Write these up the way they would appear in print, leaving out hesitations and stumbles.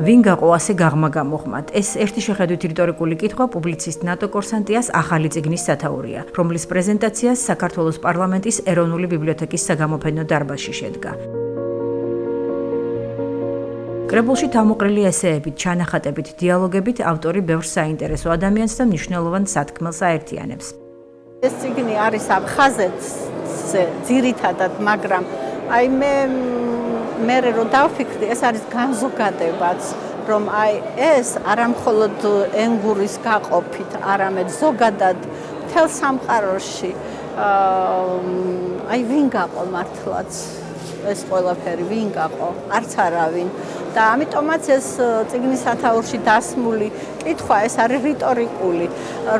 ვინ გაყო ასე გაღმა-გამოხმად? ეს ერთი შეხედვით რიტორიკული კითხვა პუბლიცისტ ნატო კორსანტიას ახალი წიგნის სათაურია, რომლის პრეზენტაციას საქართველოს პარლამენტის ეროვნული ბიბლიოთეკის საგამოფენო დარბაზში შედგა. კრებულში თავმოყრილი ესეებით, ჩანახატებით, დიალოგებით ავტორი ბევრ საინტერესო ადამიანს და მნიშვნელოვან სათქმელს აერთიანებს. ეს წიგნი არის აფხაზეთზე ძირითადად, მაგრამ მე რო დავფიქრდი, ეს არის განზოგადებაც, რომ ეს არა მხოლოდ ენგურის გაყოფით, არამედ ზოგადად მთელ სამყაროში ვინ გაყო მართლაც ეს ყველაფერი, ვინ გაყო? არც არავინ. და ამიტომაც ეს წიგნის სათაურში დასმული კითხვა ეს არის რიტორიკული,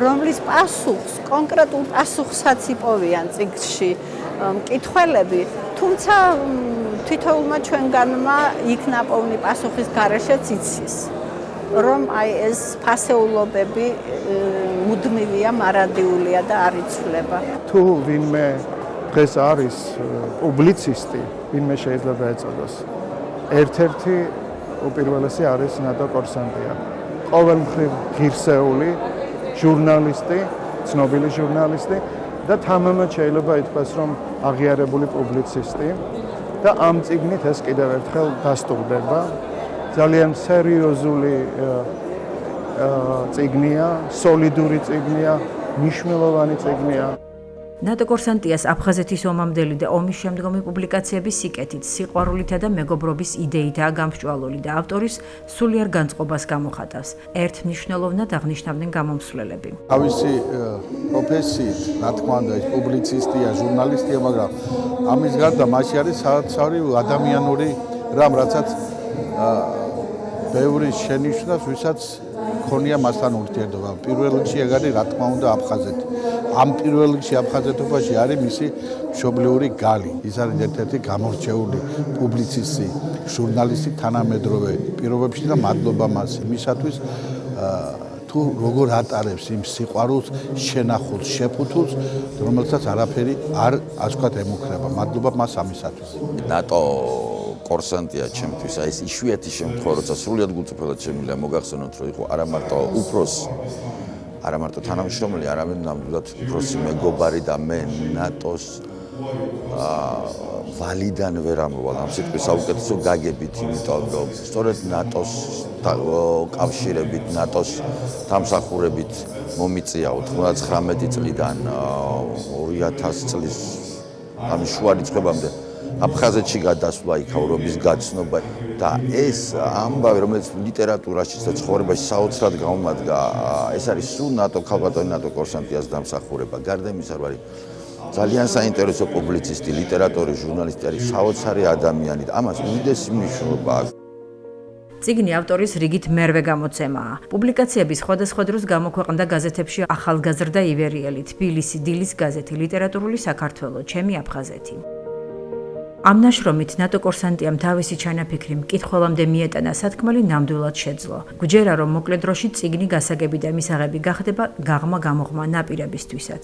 რომლის პასუხს, კონკრეტულ პასუხსაც იპოვიან წიგნში მკითხველები, თუმცა თითოეულმა ჩვენგანმა იქ ნაპოვნი პასუხის გარეშეც იცის, რომ ეს ფასეულობები მუდმივია, მარადიულია და არ იცვლება. თუ ვინმე დღეს არის პუბლიცისტი, ვინმე შეიძლება ეწოდოს. ერთ-ერთი უპირველესი არის ნატო კორსანტია. ყოველმხრივ ღირსეული ჟურნალისტი, ცნობილი ჟურნალისტი და თამამად შეიძლება ითქვას, რომ აღიარებული პუბლიცისტი და ამ წიგნით ეს კიდევ ერთხელ დასტურდება. ძალიან სერიოზული წიგნია, სოლიდური წიგნია, მნიშვნელოვანი წიგნია. ნატო კორსანტიას აფხაზეთის ომამდელი და ომის შემდგომი პუბლიკაციები სიკეთით, სიყვარულითა და მეგობრობის იდეითაა გამსჭვალული და ავტორის სულიერ განწყობას გამოხატავს. ერთ მნიშვნელოვნად აღნიშნავდნენ გამომსვლელები. თავისი პროფესიით, რა თქმა უნდა, ის პუბლიცისტია, ჟურნალისტია, მაგრამ ამის გარდა მასში არის საოცარი ადამიანური რამ, რაცაც ბევრი შენიშვნას, ვისაც ქონია მასთან ურთიერთობა. პირველ რიგში ეგ არის, რა თქმა უნდა, აფხაზეთი. ამ პირველ რიგში აფხაზეთობაში არის მისი მშობლიური გალი. ის არის ერთ-ერთი გამორჩეული პუბლიცისტი, ჟურნალისტი თანამედროვე პირობებში და მადლობა მას იმისათვის, თუ როგორ ატარებს იმ სიყვარულს, შენახულს, შეფუთულს, რომელსაც არაფერი არ ასე ვთქვათ ემუქრება. მადლობა მას ამისათვის. ნატო კორსანტია ჩემთვის ეს იშვიათი შემთხვევა, როცა სრულად გულწრფელად შემიძლია მოგახსენოთ, რომ იყო არა მარტო უფროსი, არა მარტო თანამშრომელი, არამედ ნამდვილად უფროსი მეგობარი და მე ნატოს ვალიდან ვერ ამრვალ ამ სიტყვის საუკეთესო გაგებით, იმიტომ რომ სწორედ ნატოს კავშირებით, ნატოს დამსახურებით მომიწია 99 წლიდან 2000 წლის ამის შუა რიცხვებამდე აფხაზეთში გადასვლა, იქაურობის გაცნობა და ეს ამბავი, რომელიც ლიტერატურაში და ცხოვრებაში საოცრად გამოადგა, ეს არის სულ ნატო ქალბატონი ნატო კორსანტიას დამსახურება. გარდა იმისა, რომ არის ძალიან საინტერესო პუბლიცისტი, ლიტერატორი, ჟურნალისტი, არის საოცარი ადამიანი და ამას უდიდესი მნიშვნელობა აქვს. წიგნი ავტორის რიგით მერვე გამოცემაა. პუბლიკაციები სხვადასხვა დროს გამოქვეყნდა გაზეთებში ახალგაზრდა ივერიელი, თბილისი, დილის გაზეთი, ლიტერატურული საქართველო, ჩემი აფხაზეთი. ამ ნაშრომით ნატო კორსანტიამ თავისი ჩანაფიქრი მკითხველამდე მიეტანა სათქმელი ნამდვილად შეძლო. გვჯერა, რომ მოკლე დროში წიგნი გასაგები და მისაღები გახდება გაღმა-გამოღმა ნაპირებისთვისაც.